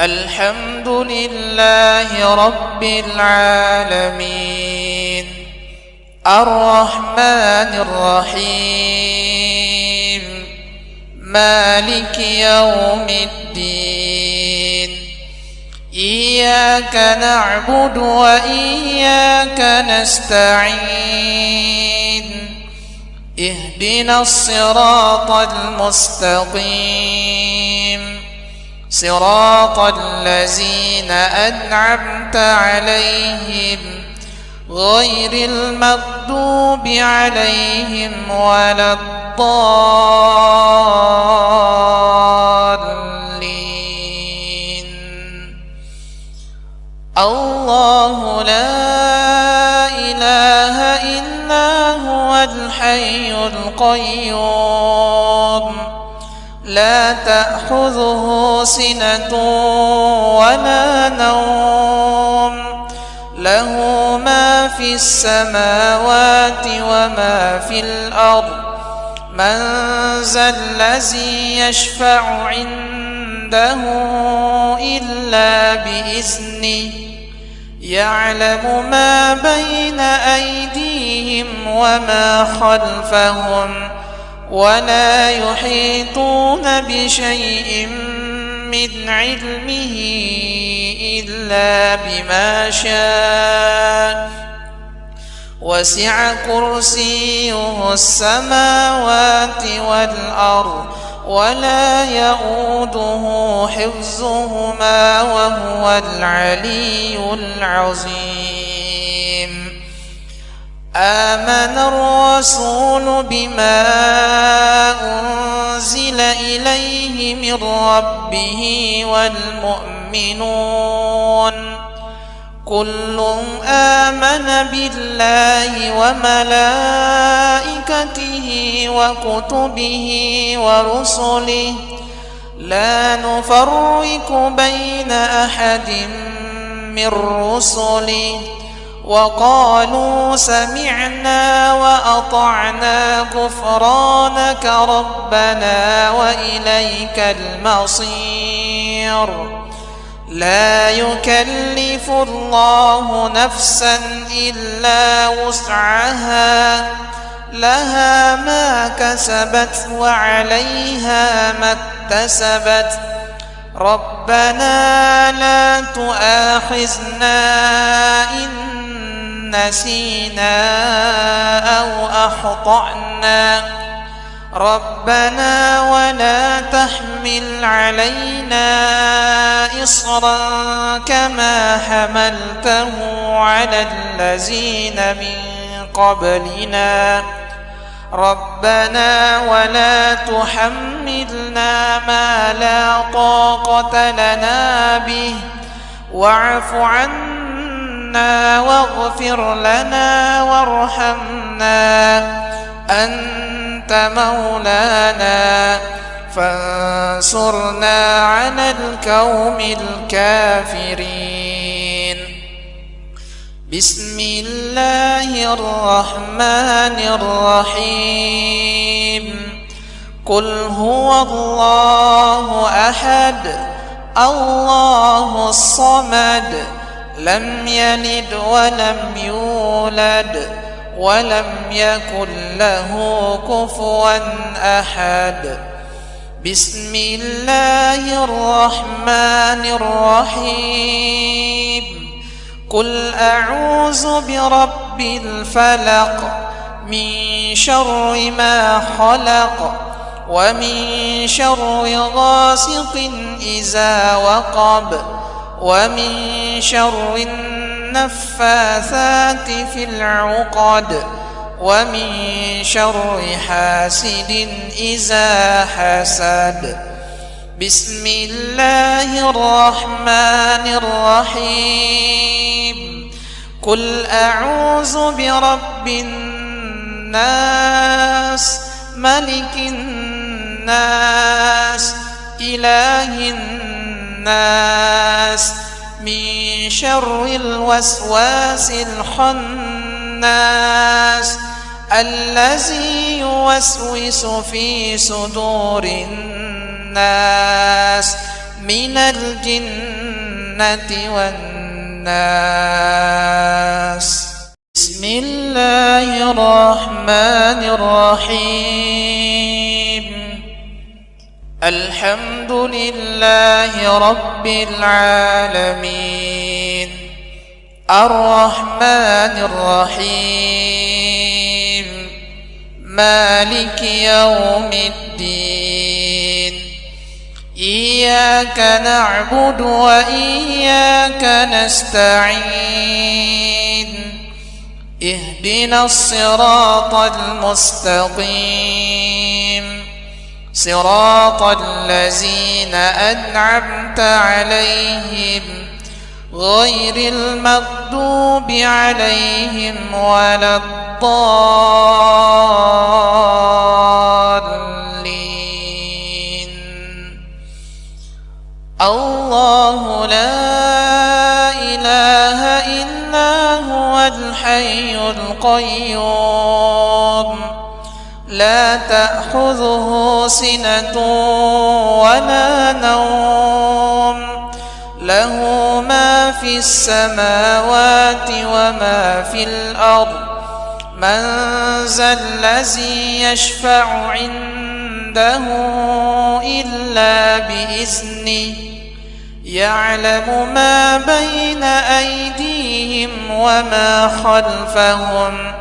الحمد لله رب العالمين الرحمن الرحيم مالك يوم الدين إياك نعبد وإياك نستعين اهدنا الصراط المستقيم صراط الذين أنعمت عليهم غير المغضوب عليهم ولا الضالين. الله لا إله إلا هو الحي القيوم لا تأخذه سنة ولا نوم له ما في السماوات وما في الأرض من ذا الذي يشفع عنده إلا بإذنه يعلم ما بين أيديهم وما خلفهم ولا يحيطون بشيء من علمه إلا بما شاء وسع كرسيه السماوات والأرض ولا يؤوده حفظهما وهو العلي العظيم. آمن الرسول بما أنزل إليه من ربه والمؤمنون كل آمن بالله وملائكته وكتبه ورسله لا نفرق بين أحد من رسله وقالوا سمعنا وأطعنا غفرانك ربنا وإليك المصير. لا يكلف الله نفسا إلا وسعها لها ما كسبت وعليها ما اكتسبت ربنا لا تؤاخذنا إن نسينا أو أخطأنا ربنا ولا تحمل علينا إصرا كما حملته على الذين من قبلنا ربنا ولا تحملنا ما لا طاقة لنا به واعف عنا واغفر لنا وارحمنا أنت مولانا فانصرنا على القوم الكافرين. بسم الله الرحمن الرحيم قل هو الله أحد الله الصمد لم يلد ولم يولد ولم يكن له كفوا أحد. بسم الله الرحمن الرحيم قل أعوذ برب الفلق من شر ما خلق ومن شر غاسق إذا وقب ومن شر النفاثات في العقد ومن شر حاسد إذا حسد. بسم الله الرحمن الرحيم قل أعوذ برب الناس ملك الناس إله الناس من شر الوسواس الخناس الذي يوسوس في صدور الناس من الجنة والناس. بسم الله الرحمن الرحيم. الحمد لله رب العالمين، الرحمن الرحيم، مالك يوم الدين. إياك نعبد وإياك نستعين. اهدنا الصراط المستقيم، صراط الذين أنعمت عليهم غير المغضوب عليهم ولا الضالين. الله لا إله إلا هو الحي القيوم، لا تأخذه سنة ولا نوم، له ما في السماوات وما في الأرض. من ذا الذي يشفع عنده إلا بإذنه، يعلم ما بين أيديهم وما خلفهم،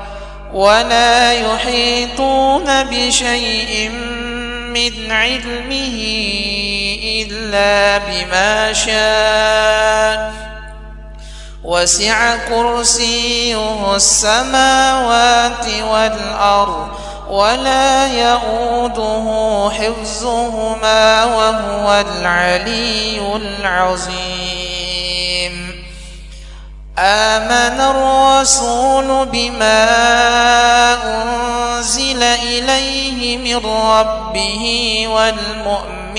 ولا يحيطون بشيء من علمه إلا بما شاء. وسع كرسيه السماوات والأرض، ولا يؤوده حفظهما وهو العلي العظيم. آمن الرسول بما أنزل إليه من ربه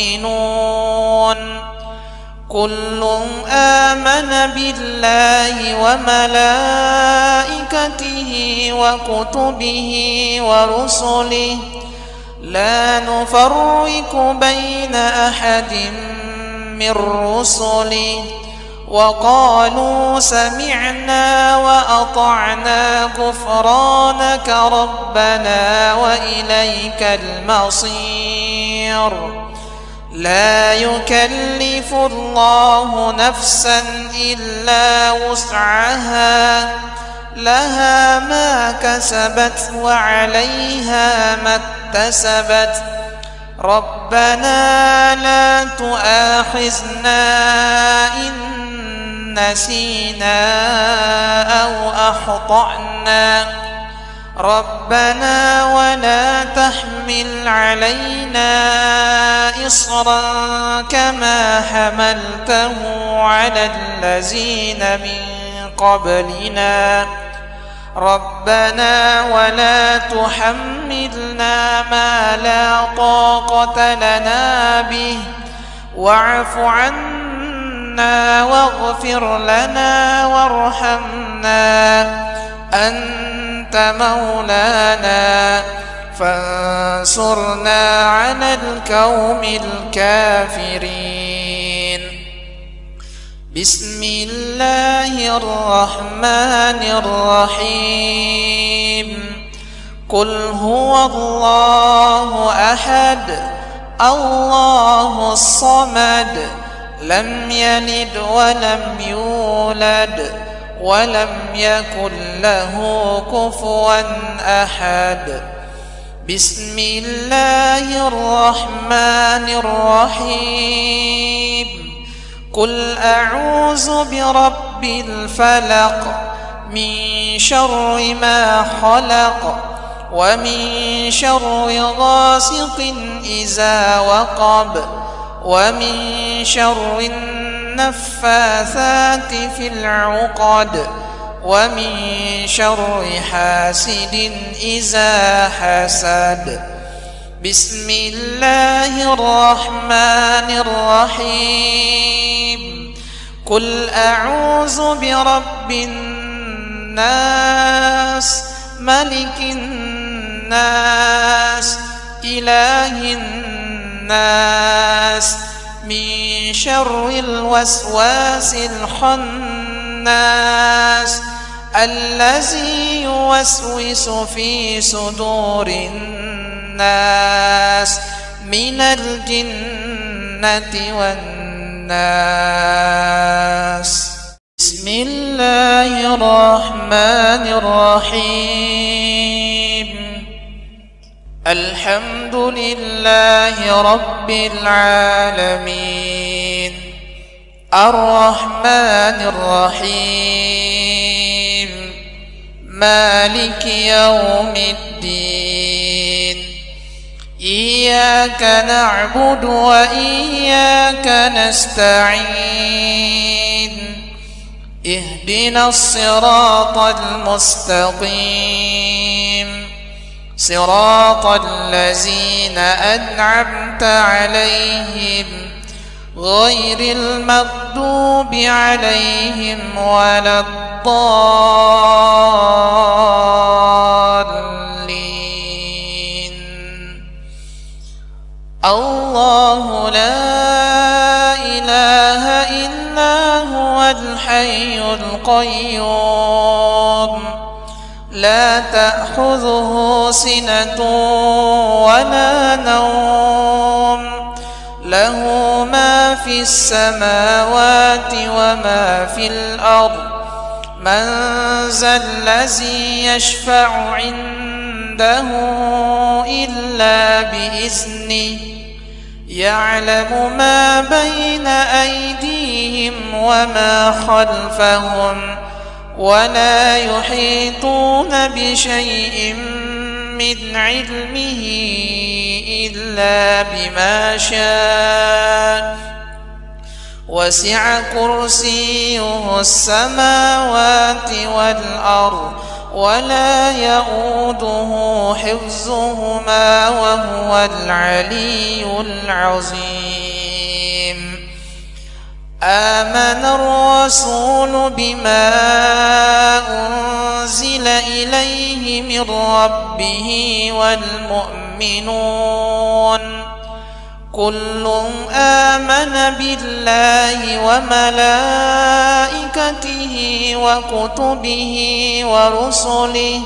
والمؤمنون كل آمن بالله وملائكته وكتبه ورسله، لا نفرق بين أحد من رسله، وقالوا سمعنا وأطعنا غفرانك ربنا وإليك المصير. لا يكلف الله نفسا إلا وسعها، لها ما كسبت وعليها ما اكتسبت. ربنا لا تؤاخذنا إن نسينا أو أخطأنا، ربنا ولا تحمل علينا إصرا كما حملته على الذين من قبلنا، ربنا ولا تحملنا ما لا طاقة لنا به، واعف عنا واغفر لنا وارحمنا، أنت مولانا فانصرنا على القوم الكافرين. بسم الله الرحمن الرحيم. قل هو الله أحد الله الصمد، لم يلد ولم يولد ولم يكن له كفوا أحد. بسم الله الرحمن الرحيم. قل أعوذ برب الفلق، من شر ما خلق، ومن شر غاسق إذا وقب، ومن شر النفاثات في العقد، ومن شر حاسد إذا حسد. بسم الله الرحمن الرحيم. قل أعوذ برب الناس، ملك الناس، إله الناس، من شر الوسواس الخناس الذي يوسوس في صدور الناس من الجنة والناس. بسم الله الرحمن الرحيم. الحمد لله رب العالمين الرحمن الرحيم مالك يوم الدين إياك نعبد وإياك نستعين اهدنا الصراط المستقيم صراط الذين أنعمت عليهم غير المغضوب عليهم ولا الضالين. الله لا إله إلا هو الحي القيوم لا تأخذه سنة ولا نوم له ما في السماوات وما في الأرض من ذا الذي يشفع عنده إلا بإذنه يعلم ما بين أيديهم وما خلفهم ولا يحيطون بشيء من علمه إلا بما شاء وسع كرسيه السماوات والأرض ولا يؤوده حفظهما وهو العلي العظيم. آمن الرسول بما أنزل إليه من ربه والمؤمنون كل آمن بالله وملائكته وكتبه ورسله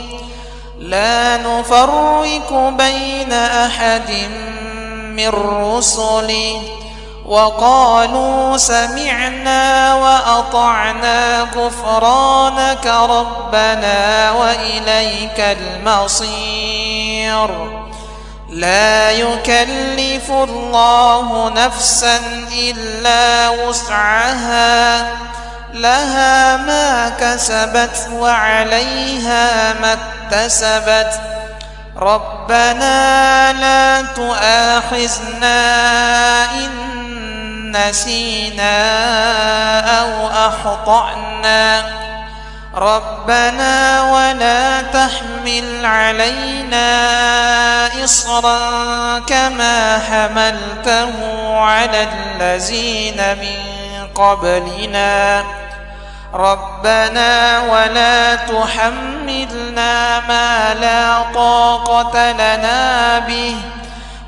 لا نفرق بين أحد من رسله وقالوا سمعنا وأطعنا غفرانك ربنا وإليك المصير. لا يكلف الله نفسا إلا وسعها لها ما كسبت وعليها ما اكتسبت ربنا لا تؤاخذنا إن نسينا أو أخطأنا ربنا ولا تحمل علينا إصرا كما حملته على الذين من قبلنا ربنا ولا تحملنا ما لا طاقة لنا به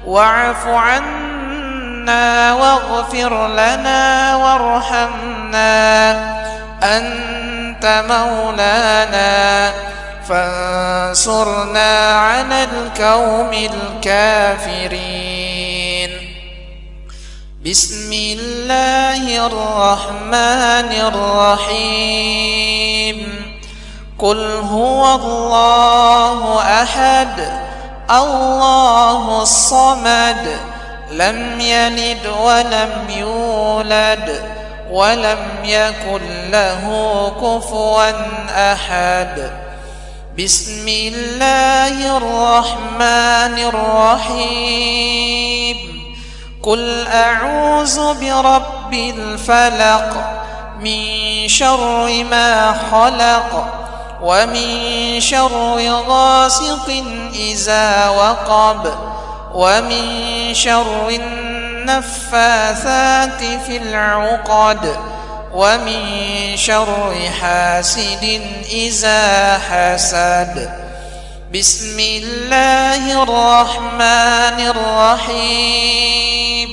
واعف عنا واغفر لنا وارحمنا أنت مولانا فانصرنا على القوم الكافرين. بسم الله الرحمن الرحيم. قل هو الله أحد الله الصمد لم يلد ولم يولد ولم يكن له كفوا أحد. بسم الله الرحمن الرحيم. قل أعوذ برب الفلق من شر ما خلق ومن شر غاسق إذا وقب ومن شر النفاثات في العقد ومن شر حاسد إذا حسد. بسم الله الرحمن الرحيم.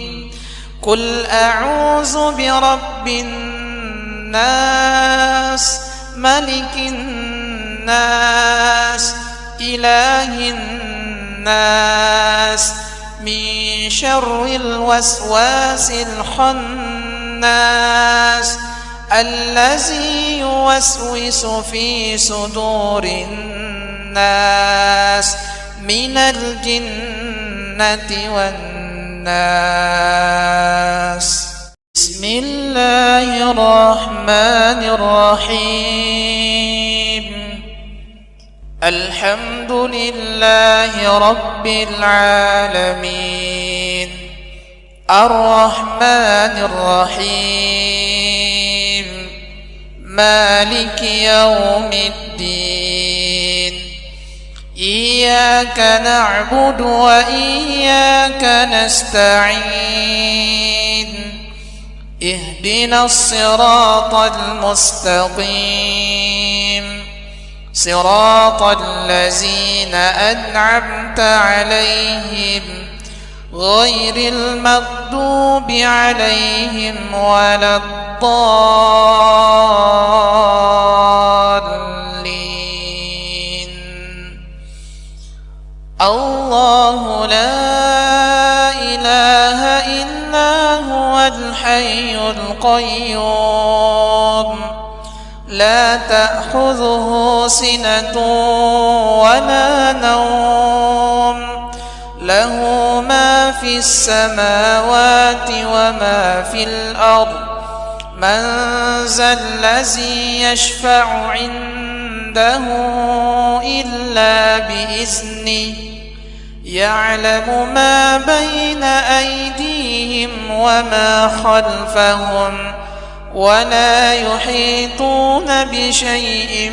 قل أعوذ برب الناس ملك الناس إله الناس من شر الوسواس الخناس الذي يوسوس في صدور الناس من الجنة والناس. بسم الله الرحمن الرحيم. الحمد لله رب العالمين الرحمن الرحيم مالك يوم الدين إياك نعبد وإياك نستعين اهدنا الصراط المستقيم صراط الذين أنعمت عليهم غير المغضوب عليهم ولا الضالين. الله لا إله إلا هو الحي القيوم لا تأخذه سنة ولا نوم له ما في السماوات وما في الأرض من ذا الذي يشفع عنده إلا بإذنه يعلم ما بين أيديهم وما خلفهم ولا يحيطون بشيء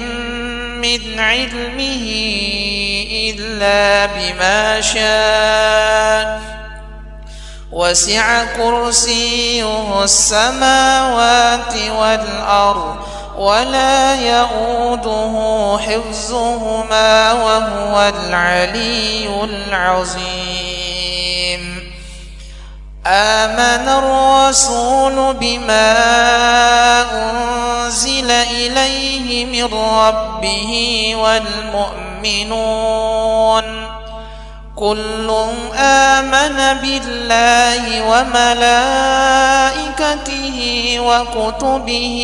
من علمه إلا بما شاء وسع كرسيه السماوات والأرض ولا يؤوده حفظهما وهو العلي العظيم. آمن الرسول بما أنزل إليه من ربه والمؤمنون كل آمن بالله وملائكته وكتبه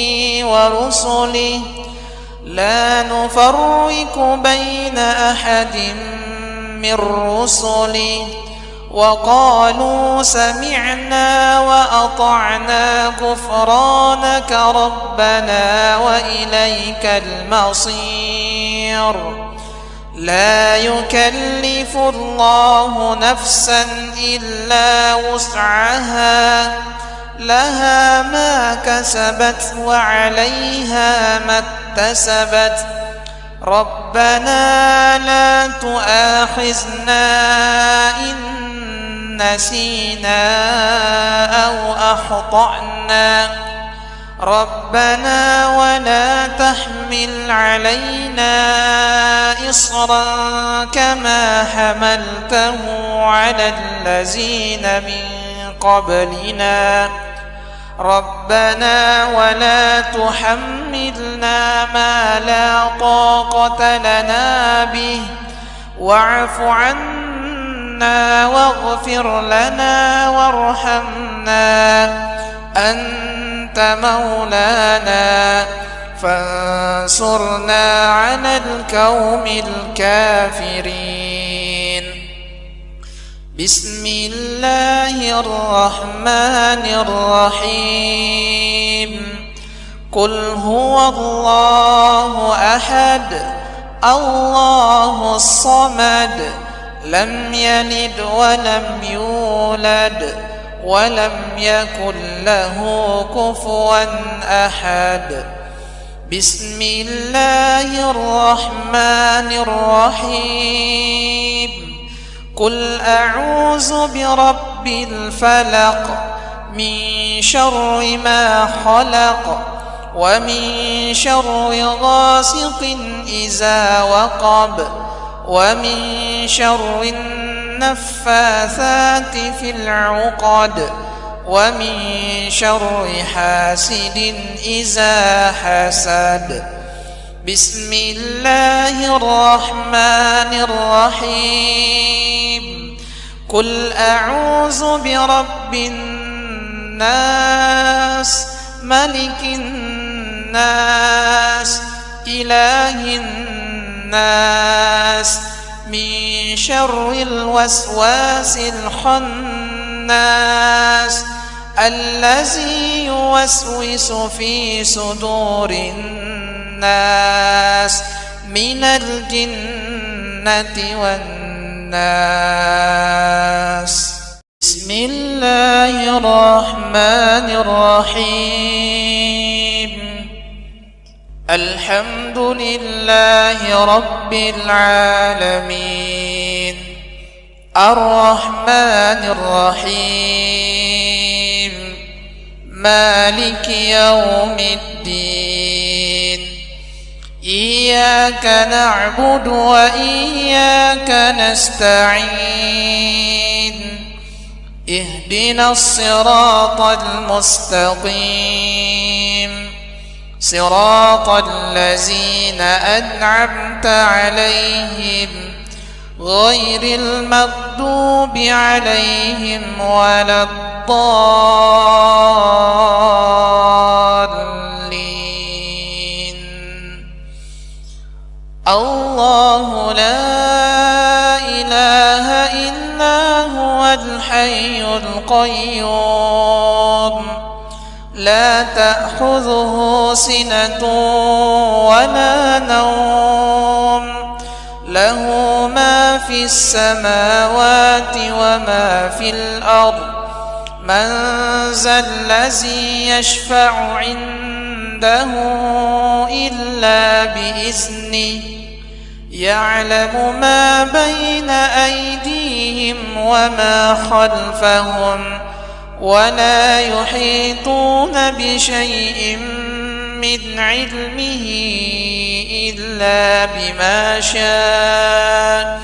ورسله لا نفرق بين أحد من رسله وقالوا سمعنا وأطعنا غفرانك ربنا وإليك المصير. لا يكلف الله نفسا إلا وسعها لها ما كسبت وعليها ما اكتسبت ربنا لا تؤاخذنا إن نسينا أو أخطأنا ربنا ولا تحمل علينا إصرا كما حملته على الذين من قبلنا ربنا ولا تحملنا ما لا طاقة لنا به واعف عنا واغفر لنا وارحمنا أنت مولانا فانصرنا على القوم الكافرين. بسم الله الرحمن الرحيم. قل هو الله أحد الله الصمد لم يلد ولم يولد ولم يكن له كفوا أحد. بسم الله الرحمن الرحيم. قل أعوذ برب الفلق من شر ما خلق ومن شر غاسق إذا وقب ومن شر النفاثات في العقد ومن شر حاسد إذا حسد. بسم الله الرحمن الرحيم. قل أعوذ برب الناس ملك الناس إله الناس من شر الوسواس الخناس الذي يوسوس في صدور الناس من الجنة والناس. بسم الله الرحمن الرحيم. الحمد لله رب العالمين الرحمن الرحيم مالك يوم الدين. إياك نعبد وإياك نستعين. اهدنا الصراط المستقيم صراط الذين أنعمت عليهم غير المغضوب عليهم ولا الضالين. الله لا إله إلا هو الحي القيوم لا تأخذه سنة ولا نوم له ما في السماوات وما في الأرض. من ذا الذي يشفع عنده إلا بإذنه يعلم ما بين أيديهم وما خلفهم ولا يحيطون بشيء من علمه إلا بما شاء.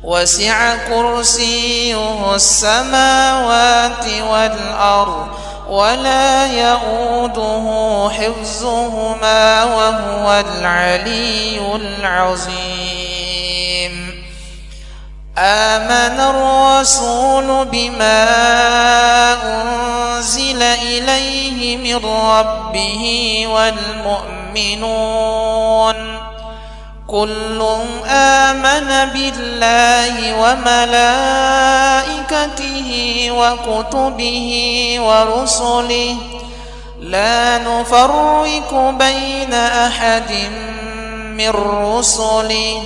وسع كرسيه السماوات والأرض ولا يؤوده حفظهما وهو العلي العظيم. آمن الرسول بما أنزل إليه من ربه والمؤمنون كل آمن بالله وملائكته وكتبه ورسله لا نفرق بين أحد من رسله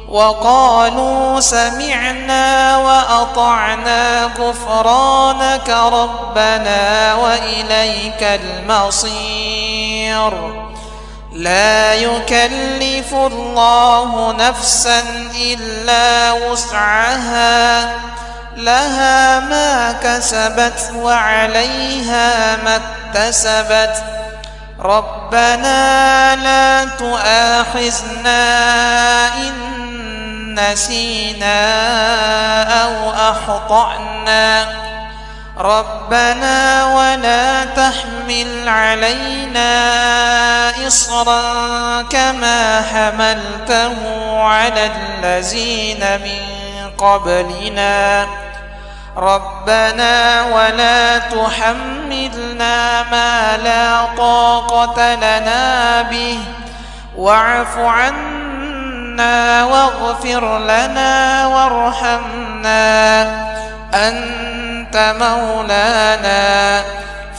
وقالوا سمعنا وأطعنا غفرانك ربنا وإليك المصير. لا يكلف الله نفسا إلا وسعها لها ما كسبت وعليها ما اكتسبت. ربنا لا تؤاخذنا إن نسينا أو أخطأنا. ربنا ولا تحمل علينا إصرا كما حملته على الذين من قبلنا. ربنا ولا تحملنا ما لا طاقة لنا به واعف عنا واغفر لنا وارحمنا أنت مولانا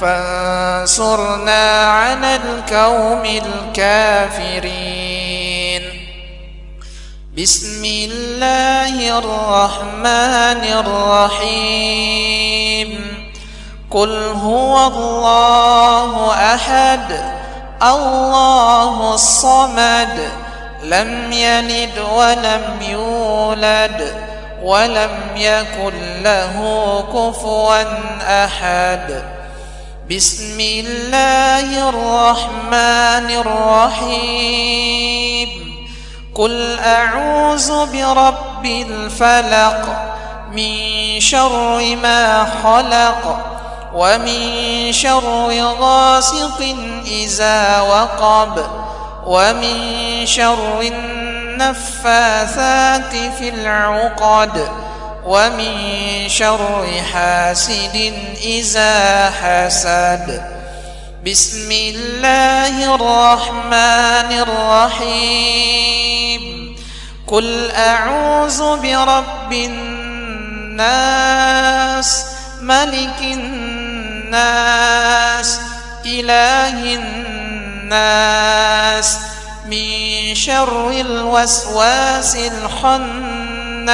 فانصرنا على القوم الكافرين. بسم الله الرحمن الرحيم. قل هو الله أحد الله الصمد لم يلد ولم يولد ولم يكن له كفوا أحد. بسم الله الرحمن الرحيم. قل أعوذ برب الفلق من شر ما خلق ومن شر غاسق إذا وقب ومن شر النفاثات في العقد ومن شر حاسد إذا حسد. بسم الله الرحمن الرحيم. قل أعوذ برب الناس ملك الناس إله الناس من شر الوسواس الخناس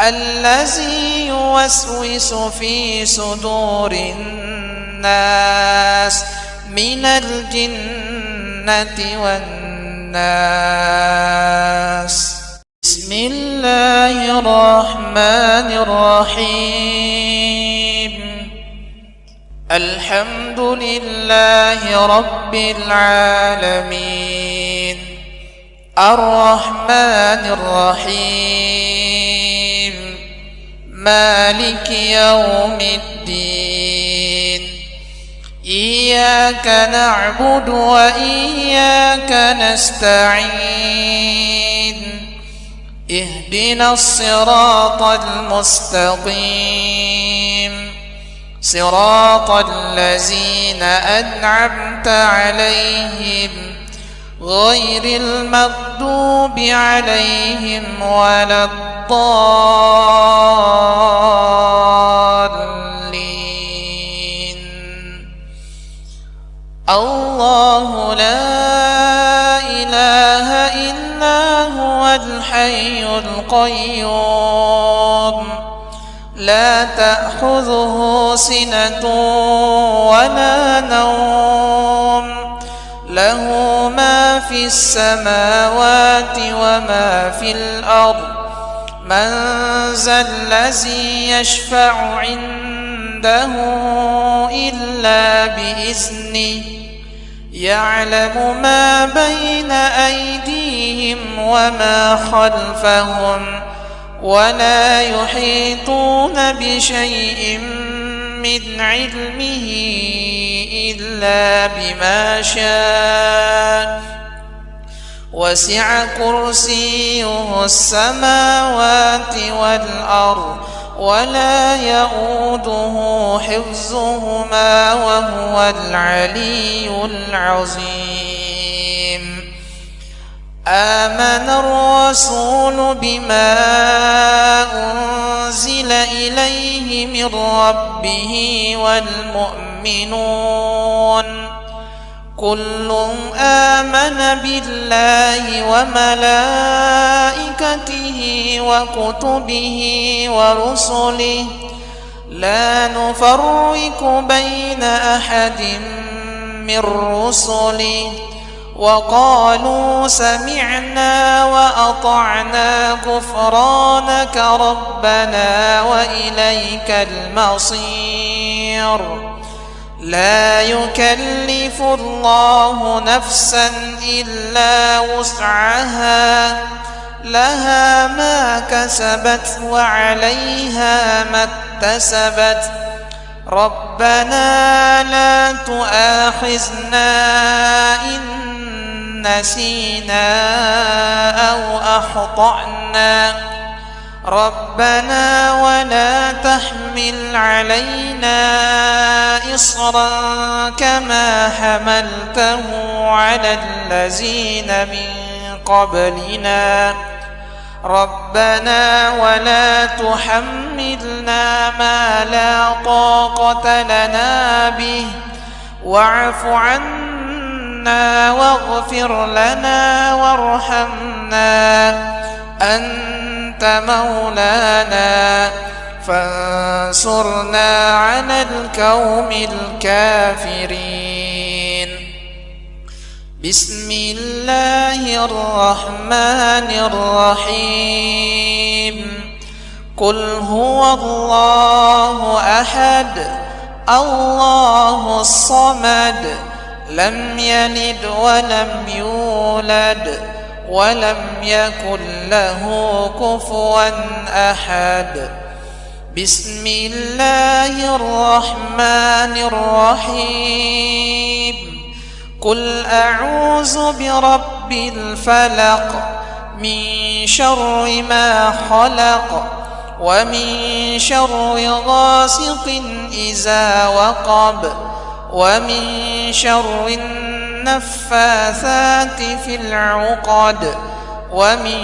الذي يوسوس في صدور الناس من الجنة والناس. بسم الله الرحمن الرحيم. الحمد لله رب العالمين الرحمن الرحيم مالك يوم الدين. إياك نعبد وإياك نستعين. اهدنا الصراط المستقيم صراط الذين أنعمت عليهم غير المغضوب عليهم ولا الضالين. الله لا إله إلا هو الحي القيوم لا تأخذه سنة ولا نوم له ما في السماوات وما في الأرض. من ذا الذي يشفع عنده إلا بإذنه يعلم ما بين أيديهم وما خلفهم ولا يحيطون بشيء من علمه إلا بما شاء. وسع كرسيه السماوات والأرض ولا يؤوده حفظهما وهو العلي العظيم. آمن الرسول بما أنزل إليه من ربه والمؤمنون كل آمن بالله وملائكته وكتبه ورسله لا نفرق بين أحد من رسله وقالوا سمعنا وأطعنا غفرانك ربنا وإليك المصير. لا يكلف الله نفسا إلا وسعها لها ما كسبت وعليها ما اكتسبت. ربنا لا تؤاخذنا إن نسينا أو أخطأنا ربنا ولا تحمل علينا إصرا كما حملته على الذين من قبلنا ربنا ولا تحملنا ما لا طاقة لنا به واعف عنا واغفر لنا وارحمنا أنت مولانا فانصرنا على القوم الكافرين. بسم الله الرحمن الرحيم. قل هو الله أحد الله الصمد لم يلد ولم يولد ولم يكن له كفوا أحد. بسم الله الرحمن الرحيم. قل أعوذ برب الفلق من شر ما خلق ومن شر غاسق إذا وقب ومن شر النفاثات في العقد ومن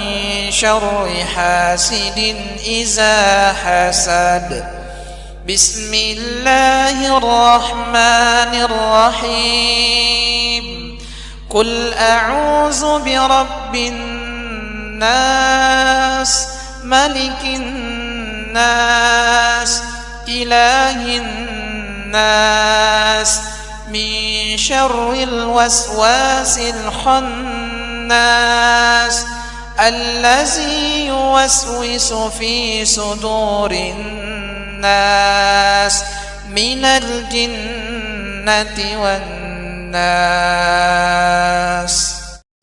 شر حاسد إذا حسد. بسم الله الرحمن الرحيم. قل أعوذ برب الناس ملك الناس إله الناس من شر الوسواس الخناس الذي يوسوس في صدور الناس من الجنة والناس.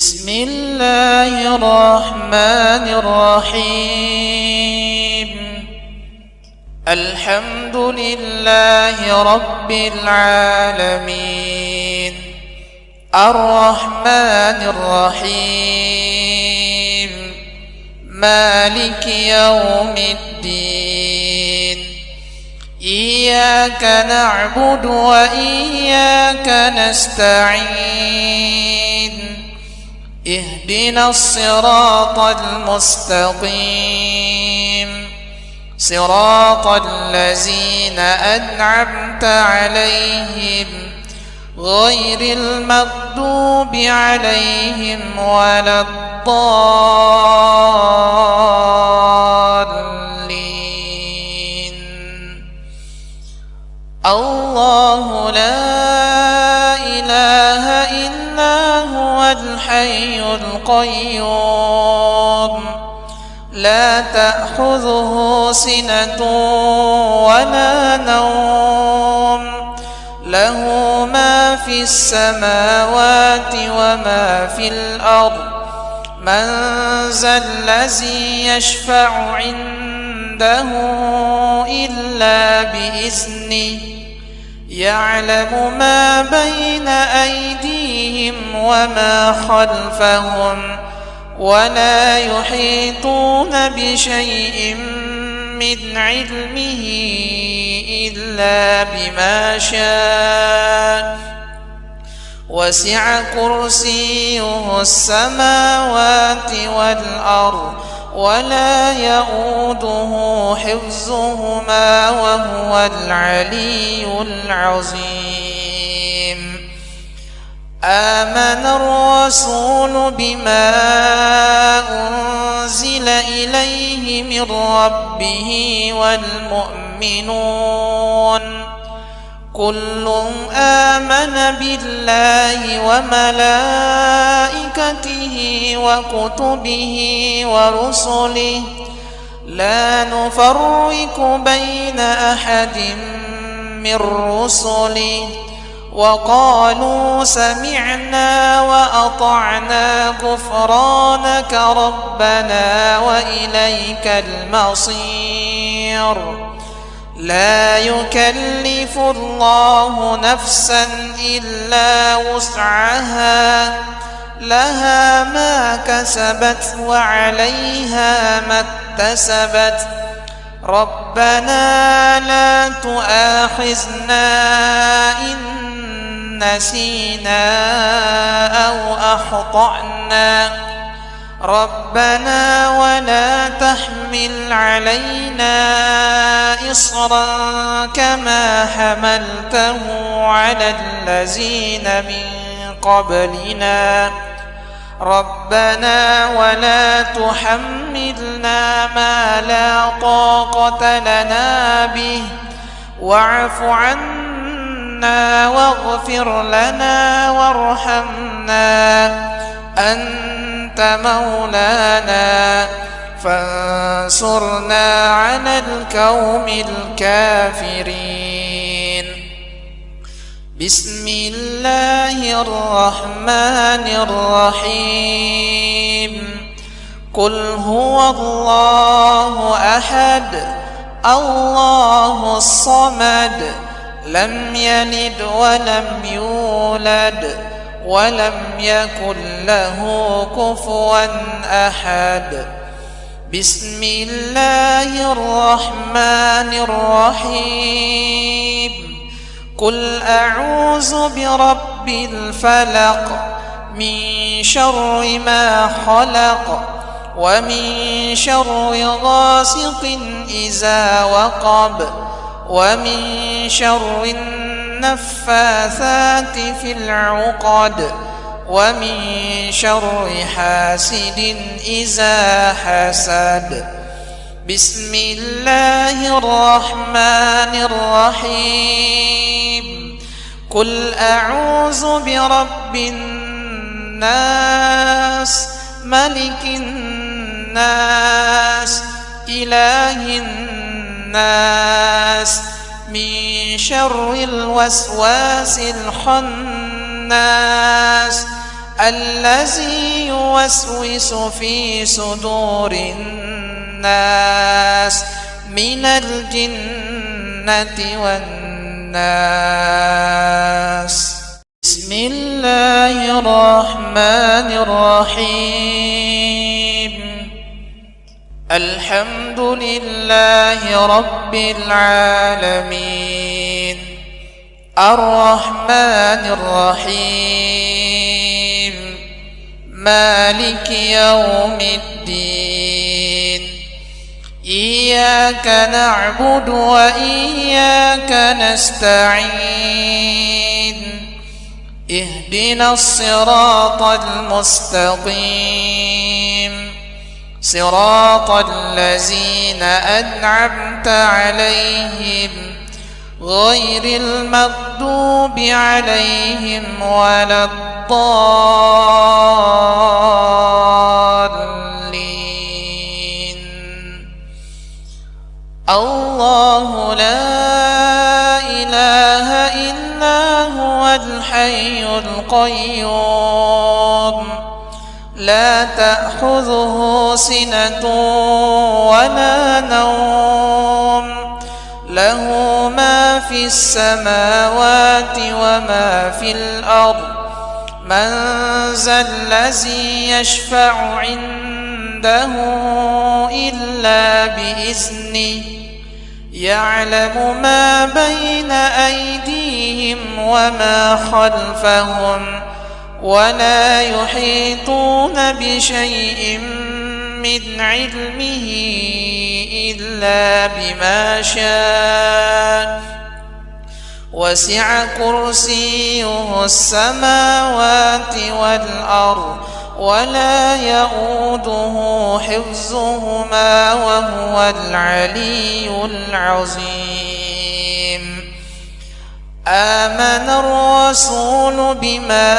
بسم الله الرحمن الرحيم. الحمد لله رب العالمين الرحمن الرحيم مالك يوم الدين. إياك نعبد وإياك نستعين. اهدنا الصراط المستقيم صراط الذين أنعمت عليهم غير المغضوب عليهم ولا الضالين. الله لا إله إلا هو الحي القيوم لا تأخذه سنة ولا نوم له ما في السماوات وما في الأرض. من ذا الذي يشفع عنده إلا بإذنه يعلم ما بين أيديهم وما خلفهم ولا يحيطون بشيء من علمه إلا بما شاء. وسع كرسيه السماوات والأرض ولا يؤوده حفظهما وهو العلي العظيم. آمن الرسول بما أنزل إليه من ربه والمؤمنون كل آمن بالله وملائكته وكتبه ورسله لا نفرق بين أحد من رسله وقالوا سمعنا وأطعنا غفرانك ربنا وإليك المصير. لا يكلف الله نفسا إلا وسعها لها ما كسبت وعليها ما اكتسبت. ربنا لا تؤاخذنا إن نسينا أو أخطأنا. ربنا ولا تحمل علينا إصرا كما حملته على الذين من قبلنا. ربنا ولا تحملنا ما لا طاقة لنا به واعف عنا واغفر لنا وارحمنا أنت مولانا فانصرنا على القوم الكافرين. بسم الله الرحمن الرحيم قل هو الله أحد الله الصمد لم يلد ولم يولد ولم يكن له كفوا أحد بسم الله الرحمن الرحيم قل أعوذ برب الفلق من شر ما خلق ومن شر غاسق إذا وقب ومن شر النفاثات في العقد ومن شر حاسد إذا حسد بسم الله الرحمن الرحيم قل أعوذ برب الناس ملك الناس إله الناس من شر الوسواس الخناس الذي يوسوس في صدور الناس من الجنة والناس بسم الله الرحمن الرحيم الحمد لله رب العالمين الرحمن الرحيم مالك يوم الدين إياك نعبد وإياك نستعين اهدنا الصراط المستقيم صراط الذين أنعمت عليهم غير المغضوب عليهم ولا الضالين الله لا إله إلا هو الحي القيوم لا تأخذه سنة ولا نوم له ما في السماوات وما في الأرض من ذا الذي يشفع عنده إلا بإذنه يعلم ما بين أيديهم وما خلفهم ولا يحيطون بشيء من علمه إلا بما شاء وسع كرسيه السماوات والأرض ولا يؤوده حفظهما وهو العلي العظيم آمن الرسول بما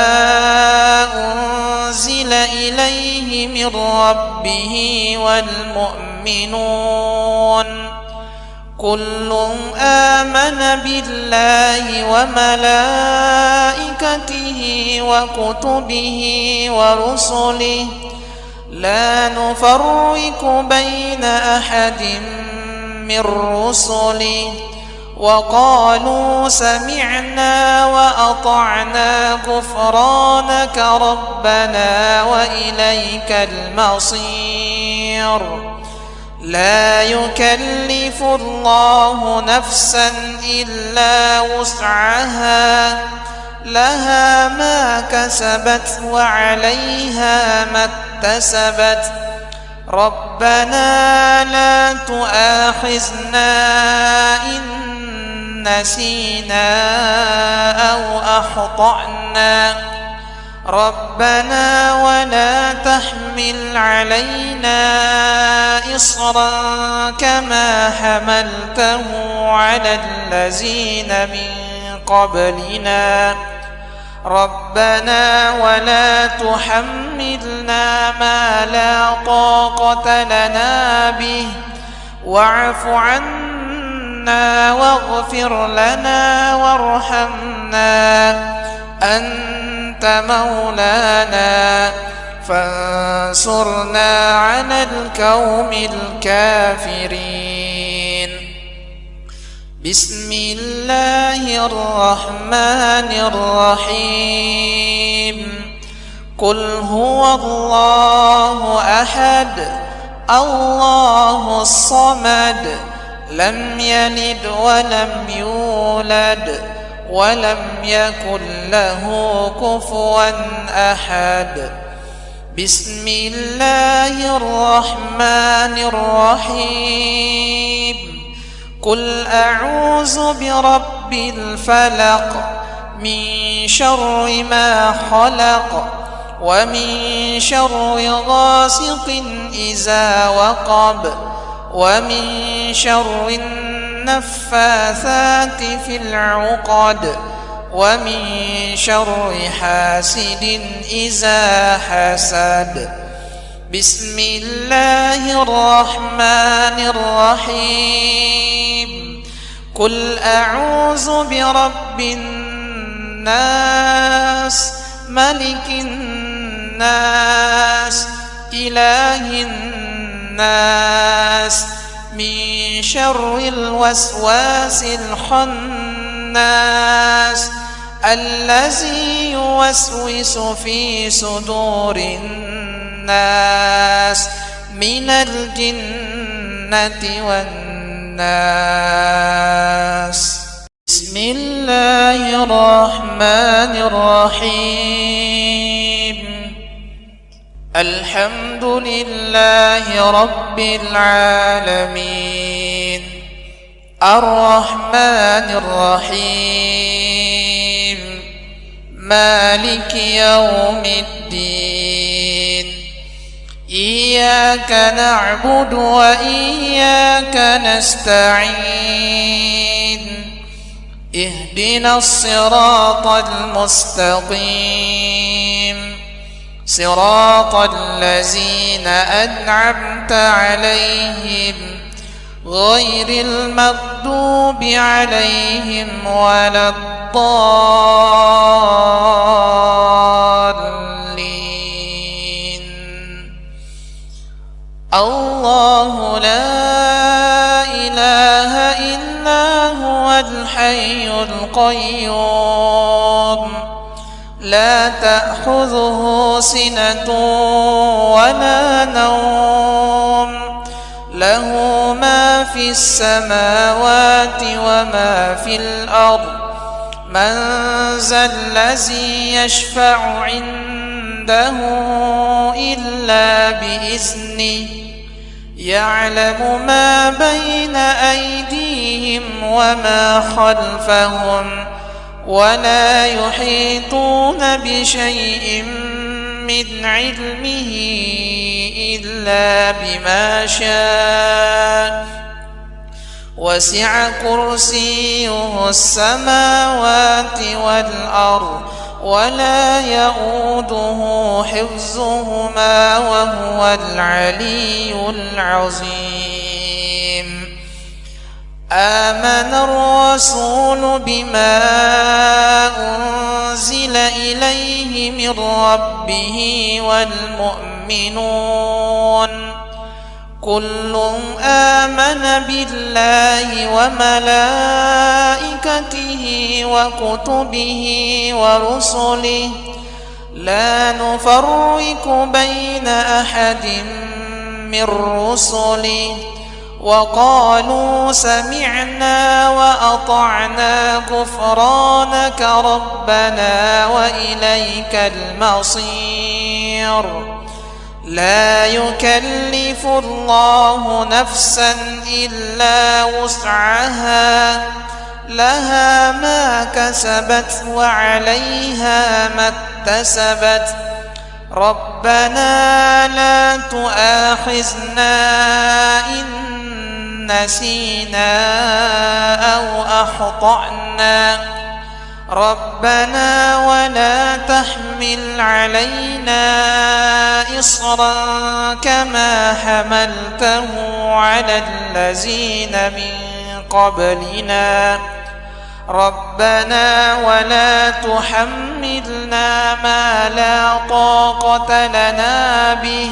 أنزل إليه من ربه والمؤمنون كل آمن بالله وملائكته وكتبه ورسله لا نفرق بين أحد من رسله وقالوا سمعنا وأطعنا غفرانك ربنا وإليك المصير لا يكلف الله نفسا إلا وسعها لها ما كسبت وعليها ما اكتسبت ربنا لا تؤاخذنا إن نسينا أو أخطأنا ربنا ولا تحمل علينا إصرا كما حملته على الذين من قبلنا ربنا ولا تحملنا ما لا طاقة لنا به واعف عنا واغفر لنا وارحمنا أنت مولانا فانصرنا على القوم الكافرين. بسم الله الرحمن الرحيم. قل هو الله أحد الله الصمد لم يلد ولم يولد ولم يكن له كفوا أحد. بسم الله الرحمن الرحيم. قل أعوذ برب الفلق من شر ما خلق ومن شر غاسق إذا وقب ومن شر النفاثات في العقد ومن شر حاسد إذا حسد. بسم الله الرحمن الرحيم. قل أعوذ برب الناس ملك الناس إله الناس من شر الوسواس الخناس الذي يوسوس في صدور الناس من الجنة والناس. بسم الله الرحمن الرحيم. الحمد لله رب العالمين الرحمن الرحيم مالك يوم الدين. إياك نعبد وإياك نستعين. اهدنا الصراط المستقيم صراط الذين أنعمت عليهم غير المغضوب عليهم ولا الضالين. الله لا إله إلا هو الحي القيوم لا تأخذه سنة ولا نوم له ما في السماوات وما في الأرض. من ذا الذي يشفع عنده إلا بإذنه يعلم ما بين أيديهم وما خلفهم ولا يحيطون بشيء من علمه إلا بما شاء. وسع كرسيه السماوات والأرض ولا يؤوده حفظهما وهو العلي العظيم. آمن الرسول بما أنزل إليه من ربه والمؤمنون كل آمن بالله وملائكته وكتبه ورسله لا نفرق بين أحد من رسله وقالوا سمعنا وأطعنا غفرانك ربنا وإليك المصير. لا يكلف الله نفسا إلا وسعها لها ما كسبت وعليها ما اكتسبت. ربنا لا تؤاخذنا إن نسينا أو أخطأنا ربنا ولا تحمل علينا إصرا كما حملته على الذين من قبلنا ربنا ولا تحملنا ما لا طاقة لنا به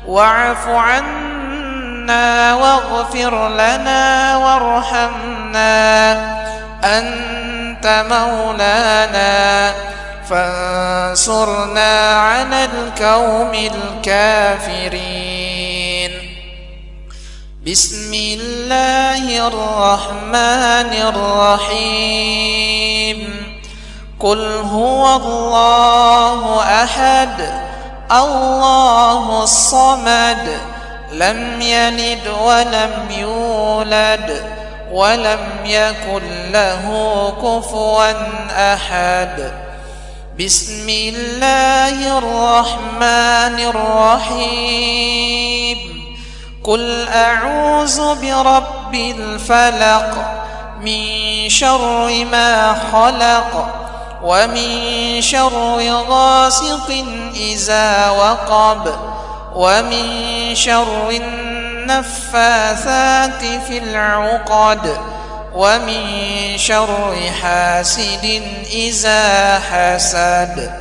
واعف عنا واغفر لنا وارحمنا أنت مولانا فانصرنا على القوم الكافرين. بسم الله الرحمن الرحيم. قل هو الله أحد الله الصمد لم يلد ولم يولد ولم يكن له كفوا أحد. بسم الله الرحمن الرحيم. قل أعوذ برب الفلق من شر ما خلق ومن شر غاسق إذا وقب ومن شر النفاثات في العقد ومن شر حاسد إذا حسد.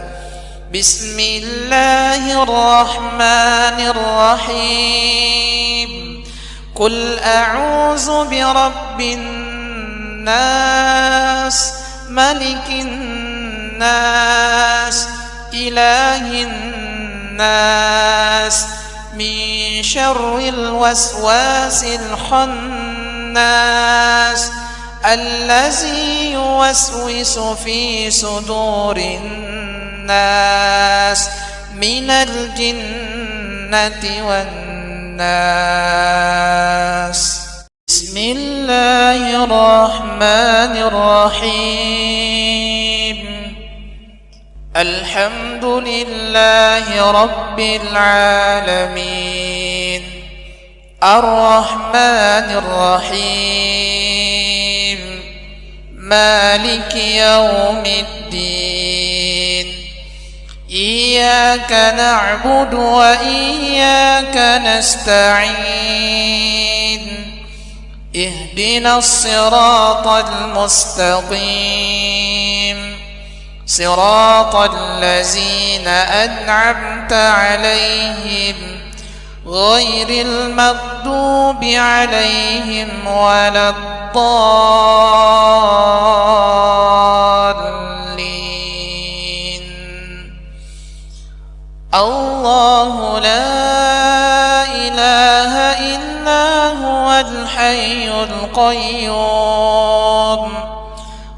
بسم الله الرحمن الرحيم. قل أعوذ برب الناس ملك الناس إله الناس من شر الوسواس الخناس الذي يوسوس في صدور الناس من الجنة والناس. بسم الله الرحمن الرحيم. الحمد لله رب العالمين الرحمن الرحيم مالك يوم الدين. إياك نعبد وإياك نستعين. اهدنا الصراط المستقيم صراط الذين أنعمت عليهم غير المغضوب عليهم ولا الضالين. الله لا إله إلا هو الحي القيوم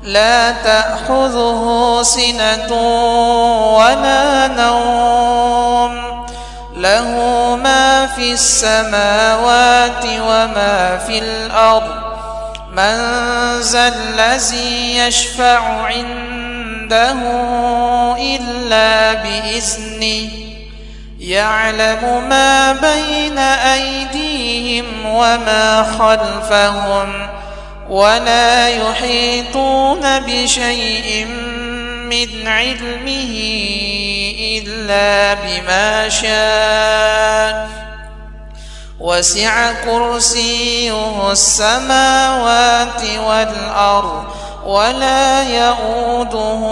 لا تأخذه سنة ولا نوم له ما في السماوات وما في الأرض. من ذا الذي يشفع عنده إلا بإذنه يعلم ما بين أيديهم وما خلفهم ولا يحيطون بشيء من علمه إلا بما شاء. وسع كرسيه السماوات والأرض ولا يؤوده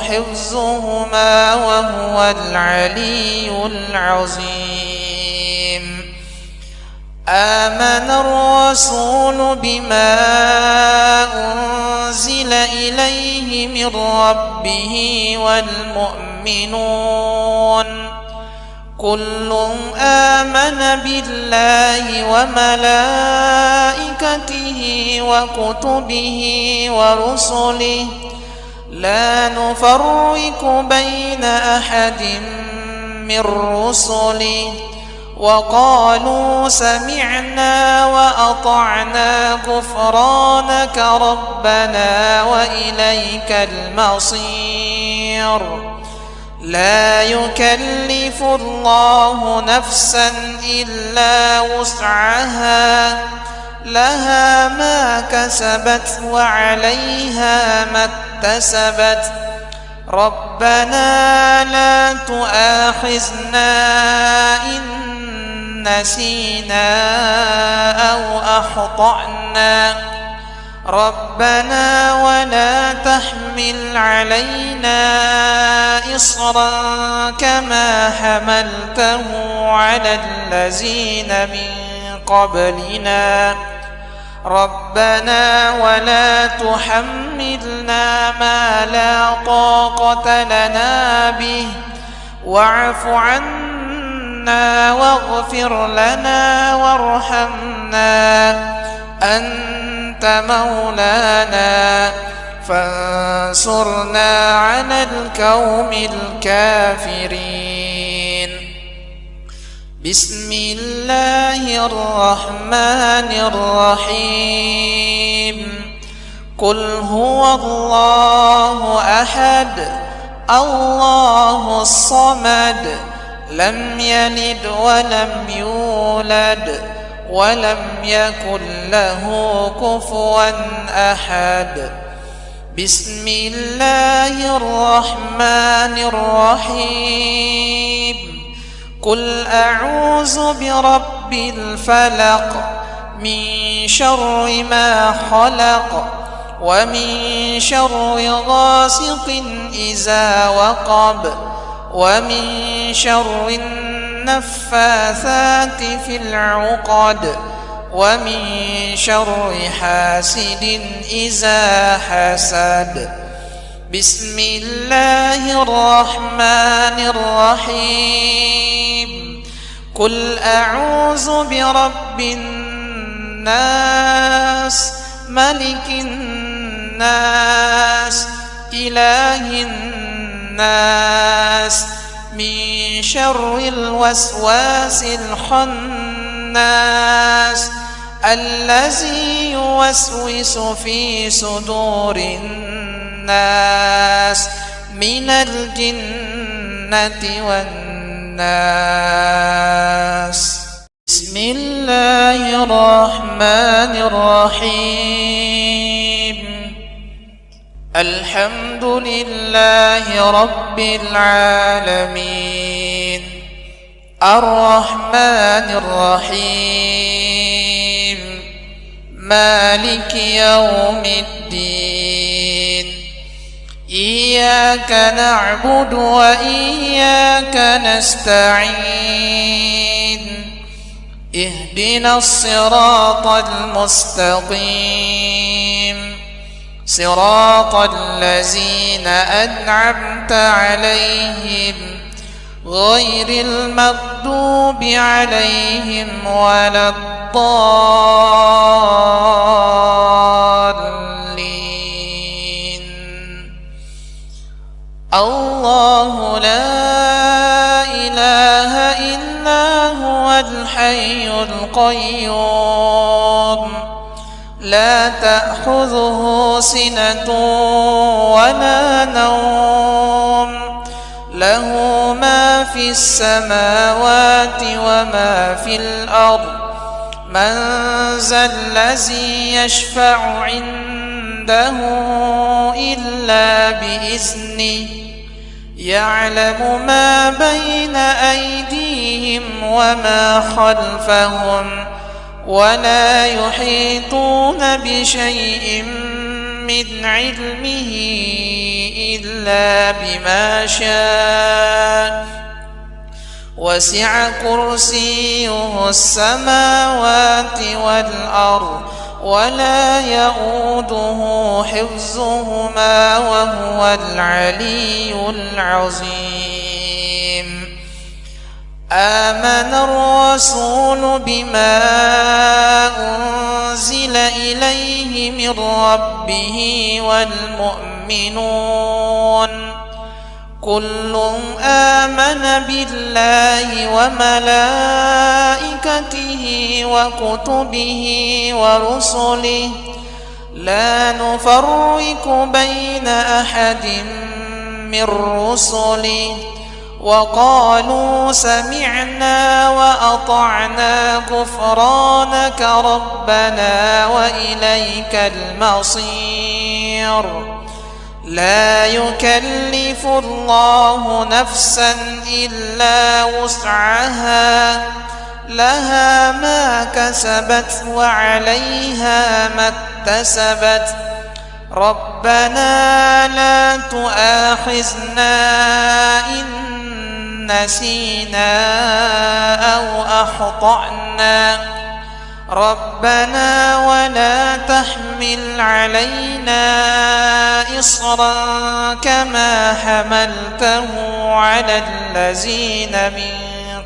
حفظهما وهو العلي العظيم. آمن الرسول بما أنزل إليه من ربه والمؤمنون كل آمن بالله وملائكته وكتبه ورسله لا نفرق بين أحد من رسله وقالوا سمعنا وأطعنا غفرانك ربنا وإليك المصير. لا يكلف الله نفسا إلا وسعها لها ما كسبت وعليها ما اكتسبت. ربنا لا تؤاخذنا إن نسينا أو أخطأنا ربنا ولا تحمل علينا إصرا كما حملته على الذين من قبلنا ربنا ولا تحملنا ما لا طاقة لنا به واعف عنا واغفر لنا وارحمنا أنت مولانا فانصرنا على القوم الكافرين. بسم الله الرحمن الرحيم. قل هو الله أحد الله الصمد لم يلد ولم يولد ولم يكن له كفوا أحد. بسم الله الرحمن الرحيم. قل أعوذ برب الفلق من شر ما خلق ومن شر غاسق إذا وقب ومن شر النفاثات في العقد ومن شر حاسد إذا حسد. بسم الله الرحمن الرحيم. قل أعوذ برب الناس ملك الناس إله الناس من شر الوسواس الخناس الذي يوسوس في صدور الناس من الجنة والناس. بسم الله الرحمن الرحيم. الحمد لله رب العالمين الرحمن الرحيم مالك يوم الدين. إياك نعبد وإياك نستعين. اهدنا الصراط المستقيم صراط الذين أنعمت عليهم غير المغضوب عليهم ولا الضالين. الله لا إله إلا هو الحي القيوم لا تأخذه سنة ولا نوم له ما في السماوات وما في الأرض. من ذا الذي يشفع عنده إلا بإذنه يعلم ما بين أيديهم وما خلفهم ولا يحيطون بشيء من علمه إلا بما شاء وسع كرسيه السماوات والأرض ولا يؤوده حفظهما وهو العلي العظيم. آمن الرسول بما أنزل إليه من ربه والمؤمنون كل آمن بالله وملائكته وكتبه ورسله لا نفرق بين أحد من رسله وقالوا سمعنا وأطعنا غفرانك ربنا وإليك المصير. لا يكلف الله نفسا إلا وسعها لها ما كسبت وعليها ما اكتسبت ربنا لا تؤاخذنا إن نسينا أو أخطأنا ربنا ولا تحمل علينا إصرا كما حملته على الذين من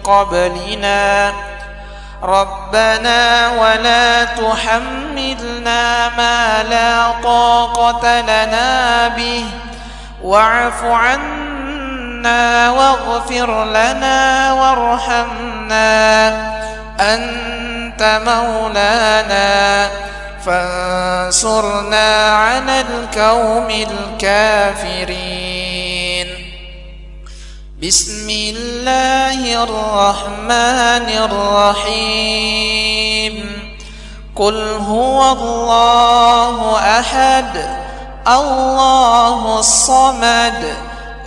قبلنا ربنا ولا تحملنا ما لا طاقة لنا به واعف عنا واغفر لنا وارحمنا أنت مولانا فانصرنا على القوم الكافرين. بسم الله الرحمن الرحيم. قل هو الله أحد الله الصمد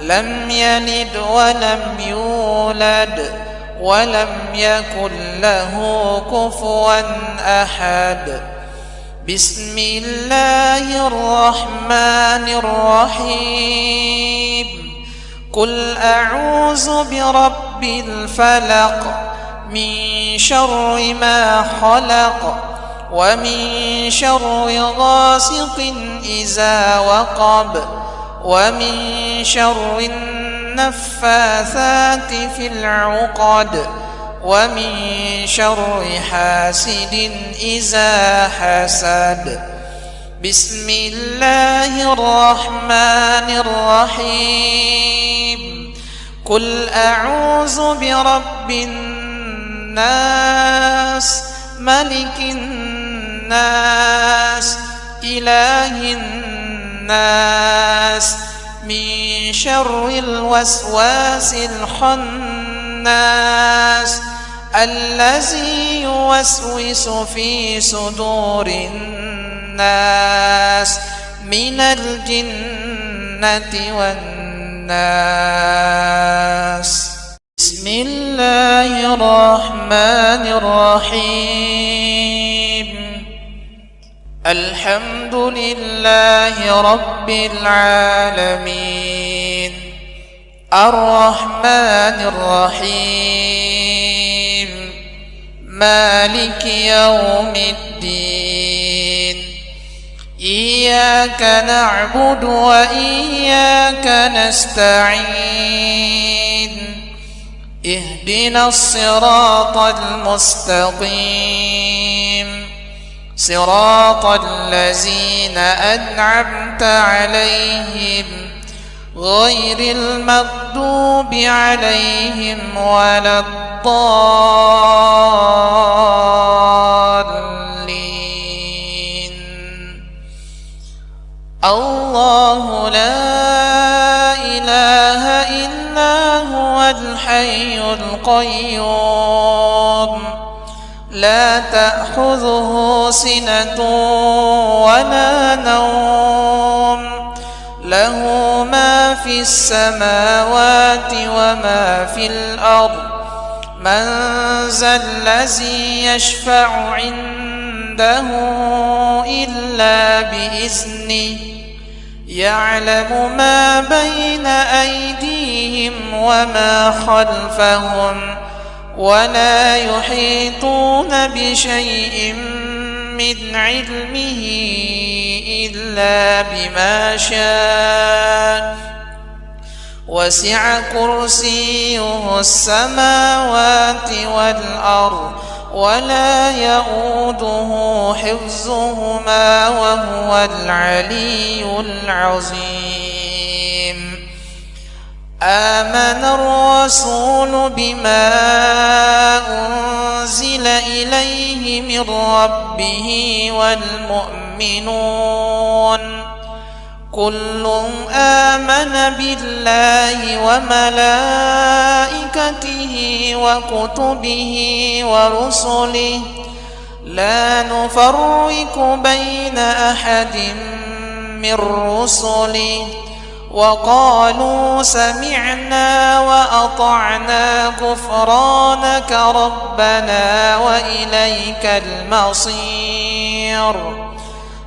لم يلد ولم يولد ولم يكن له كفوا أحد. بسم الله الرحمن الرحيم. قل أعوذ برب الفلق من شر ما خلق ومن شر غاسق إذا وقب ومن شر النفاثات في العقد ومن شر حاسد إذا حسد. بسم الله الرحمن الرحيم. قل أعوذ برب الناس ملك الناس إله الناس من شر الوسواس الخناس الذي يوسوس في صدور الناس من الجنة والناس. بسم الله الرحمن الرحيم. الحمد لله رب العالمين الرحمن الرحيم مالك يوم الدين إياك نعبد وإياك نستعين اهدنا الصراط المستقيم صراط الذين أنعمت عليهم غير المغضوب عليهم ولا الضالين. الله لا إله إلا هو الحي القيوم لا تأخذه سنة ولا نوم له ما في السماوات وما في الأرض من ذا الذي يشفع عنده إلا بإذنه يعلم ما بين أيديهم وما خلفهم ولا يحيطون بشيء من علمه إلا بما شاء وسع كرسيه السماوات والأرض ولا يؤوده حفظهما وهو العلي العظيم. آمن الرسول بما أنزل إليه من ربه والمؤمنون كل آمن بالله وملائكته وكتبه ورسله لا نفرق بين أحد من رسله وقالوا سمعنا وأطعنا غفرانك ربنا وإليك المصير.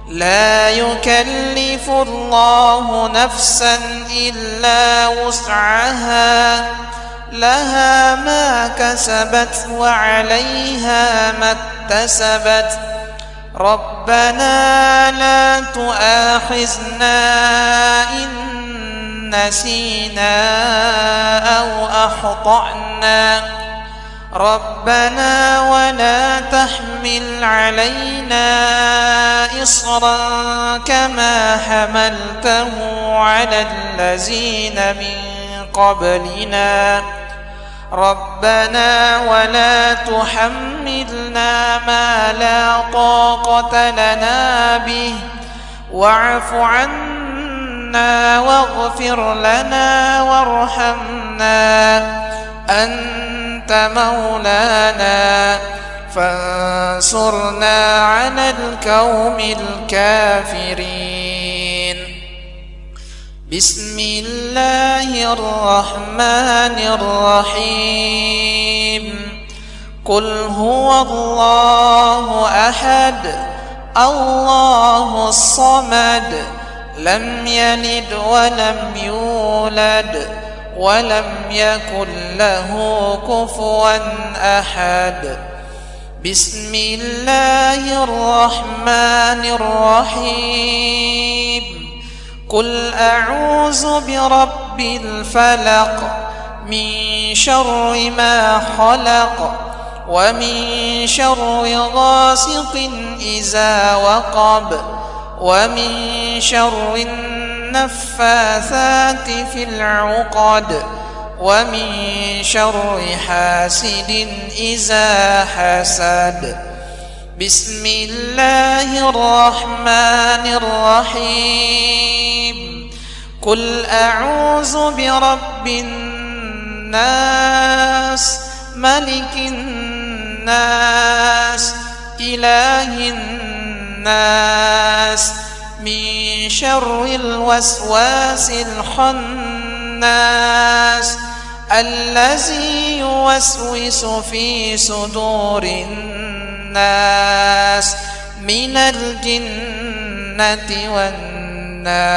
لا يكلف الله نفسا إلا وسعها، لها ما كسبت وعليها ما اكتسبت. ربنا لا تؤاخذنا إن نسينا أو أخطأنا. ربنا ولا تحمل علينا إصرا كما حملته على الذين من قبلنا. ربنا ولا تحملنا ما لا طاقة لنا به، واعف عنا واغفر لنا وارحمنا، أنت مولانا فانصرنا على القوم الكافرين. بسم الله الرحمن الرحيم. قل هو الله أحد الله الصمد، لم يلد ولم يولد ولم يكن له كفوا أحد. بسم الله الرحمن الرحيم. قل أعوذ برب الفلق من شر ما خلق ومن شر غاسق إذا وقب ومن شر النفاثات في العقد ومن شر حاسد إذا حسد. بسم الله الرحمن الرحيم. قل أعوذ برب الناس ملك الناس إله الناس من شر الوسواس الخناس الذي يوسوس في صدور الناس من الجنة والناس.